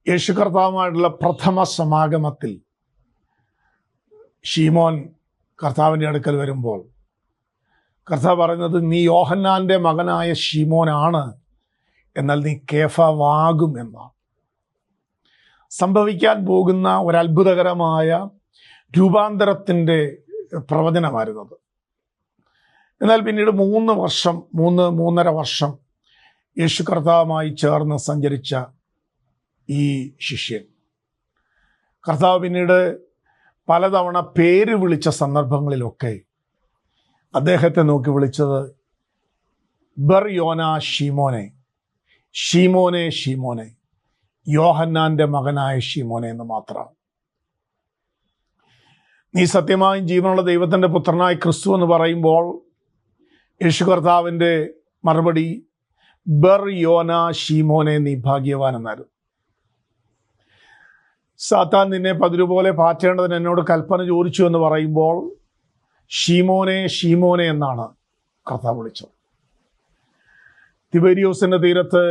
യേശു കർത്താവുമായിട്ടുള്ള പ്രഥമ സമാഗമത്തിൽ ശീമോൻ കർത്താവിൻ്റെ അടുക്കൽ വരുമ്പോൾ കർത്താവ് പറയുന്നത്, നീ യോഹന്നാൻ്റെ മകനായ ശീമോനാണ്, എന്നാൽ നീ കേഫാവാകും എന്നാണ്. സംഭവിക്കാൻ പോകുന്ന ഒരത്ഭുതകരമായ രൂപാന്തരത്തിൻ്റെ പ്രവചനമായിരുന്നത്. എന്നാൽ പിന്നീട് 3.5 വർഷം യേശു കർത്താവുമായി ചേർന്ന് സഞ്ചരിച്ച ഈ ശിഷ്യൻ, കർത്താവ് പിന്നീട് പലതവണ പേര് വിളിച്ച സന്ദർഭങ്ങളിലൊക്കെ അദ്ദേഹത്തെ നോക്കി വിളിച്ചത് ബർ യോനാ ശീമോനെ, ശീമോനെ ശീമോനെ, യോഹന്നാൻ്റെ മകനായ ശീമോനെ എന്ന് മാത്രമാണ്. നീ സത്യമായും ജീവനുള്ള ദൈവത്തിൻ്റെ പുത്രനായ ക്രിസ്തു എന്ന് പറയുമ്പോൾ യേശു കർത്താവിൻ്റെ മറുപടി ബർ യോനാ ശീമോനെ, നീ ഭാഗ്യവാൻ എന്നായിരുന്നു. സാത്താൻ നിന്നെ പതിരുപോലെ പാറ്റേണ്ടതിന് എന്നോട് കൽപ്പന ചോദിച്ചു എന്ന് പറയുമ്പോൾ ശീമോനെ ശീമോനെ എന്നാണ് കർത്താവ് വിളിച്ചത്. തിബേരിയോസിൻ്റെ തീരത്ത്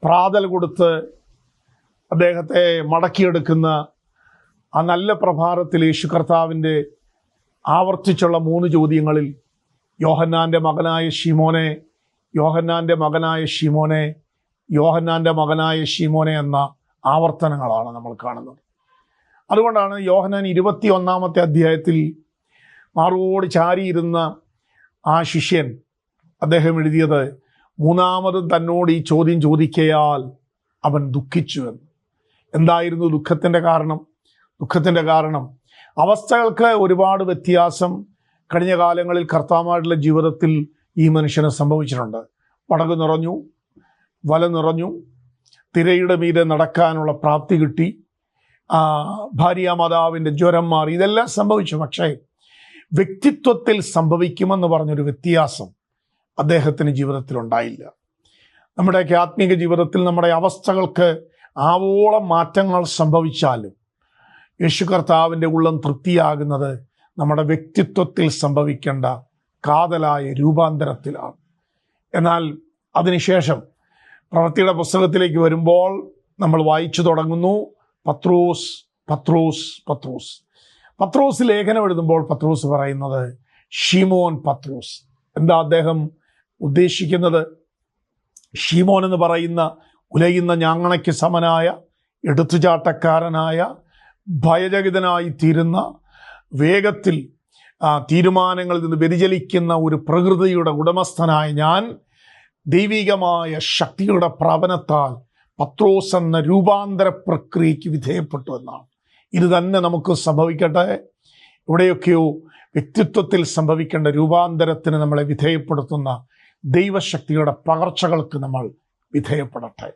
പ്രാതൽ കൊടുത്ത് അദ്ദേഹത്തെ മടക്കിയെടുക്കുന്ന ആ നല്ല പ്രഭാതത്തിൽ യേശു കർത്താവിൻ്റെ ആവർത്തിച്ചുള്ള 3 ചോദ്യങ്ങളിൽ യോഹന്നാൻ്റെ മകനായ ശീമോനെ, യോഹന്നാൻ്റെ മകനായ ശീമോനെ, യോഹന്നാൻ്റെ മകനായ ശീമോനെ എന്ന ആവർത്തനങ്ങളാണ് നമ്മൾ കാണുന്നത്. അതുകൊണ്ടാണ് യോഹന്നാൻ 21-ാമത്തെ അധ്യായത്തിൽ മാറോട് ചാരിയിരുന്ന ആ ശിഷ്യൻ അദ്ദേഹം എഴുതിയത്, മൂന്നാമതും തന്നോട് ഈ ചോദ്യം ചോദിക്കയാൽ അവൻ ദുഃഖിച്ചു എന്ന്. എന്തായിരുന്നു ദുഃഖത്തിൻ്റെ കാരണം? ദുഃഖത്തിൻ്റെ കാരണം അവസ്ഥകൾക്ക് ഒരുപാട് വ്യത്യാസം കഴിഞ്ഞ കാലങ്ങളിൽ കർത്താവായിട്ടുള്ള ജീവിതത്തിൽ ഈ മനുഷ്യന് സംഭവിച്ചിട്ടുണ്ട്. പടക് നിറഞ്ഞു, വല നിറഞ്ഞു, തിരയുടെ മീതെ നടക്കാനുള്ള പ്രാപ്തി കിട്ടി, ഭാര്യാമാതാവിൻ്റെ ജ്വരം മാറി, ഇതെല്ലാം സംഭവിച്ചു. പക്ഷേ വ്യക്തിത്വത്തിൽ സംഭവിക്കുമെന്ന് പറഞ്ഞൊരു വ്യത്യാസം അദ്ദേഹത്തിന് ജീവിതത്തിൽ ഉണ്ടായില്ല. നമ്മുടെയൊക്കെ ആത്മീക ജീവിതത്തിൽ നമ്മുടെ അവസ്ഥകൾക്ക് ആവോളം മാറ്റങ്ങൾ സംഭവിച്ചാലും യേശു കർത്താവിൻ്റെ ഉള്ളം തൃപ്തിയാകുന്നത് നമ്മുടെ വ്യക്തിത്വത്തിൽ സംഭവിക്കേണ്ട കാതലായ രൂപാന്തരത്തിലാണ്. എന്നാൽ അതിനുശേഷം പ്രവൃത്തിയുടെ പുസ്തകത്തിലേക്ക് വരുമ്പോൾ നമ്മൾ വായിച്ചു തുടങ്ങുന്നു, പത്രോസ് പത്രോസ് പത്രോസ്. പത്രോസ് ലേഖനം എഴുതുമ്പോൾ പത്രോസ് പറയുന്നത് ശീമോൻ പത്രോസ്. എന്താ അദ്ദേഹം ഉദ്ദേശിക്കുന്നത്? ശീമോൻ എന്ന് പറയുന്ന ഉലയുന്ന ഞാങ്ങണയ്ക്ക് സമനായ, എടുത്തുചാട്ടക്കാരനായ, ഭയചകിതനായി തീരുന്ന, വേഗത്തിൽ തീരുമാനങ്ങളിൽ നിന്ന് വ്യതിചലിക്കുന്ന ഒരു പ്രകൃതിയുടെ ഉടമസ്ഥനായ ഞാൻ ദൈവികമായ ശക്തിയുടെ പ്രവനത്താൽ പത്രോസ് എന്ന രൂപാന്തര പ്രക്രിയയ്ക്ക് വിധേയപ്പെട്ടു എന്നാണ്. ഇത് തന്നെ നമുക്ക് സംഭവിക്കട്ടെ. എവിടെയൊക്കെയോ വ്യക്തിത്വത്തിൽ സംഭവിക്കേണ്ട രൂപാന്തരത്തിന് നമ്മളെ വിധേയപ്പെടുത്തുന്ന ദൈവശക്തിയുടെ പകർച്ചകൾക്ക് നമ്മൾ വിധേയപ്പെടട്ടെ.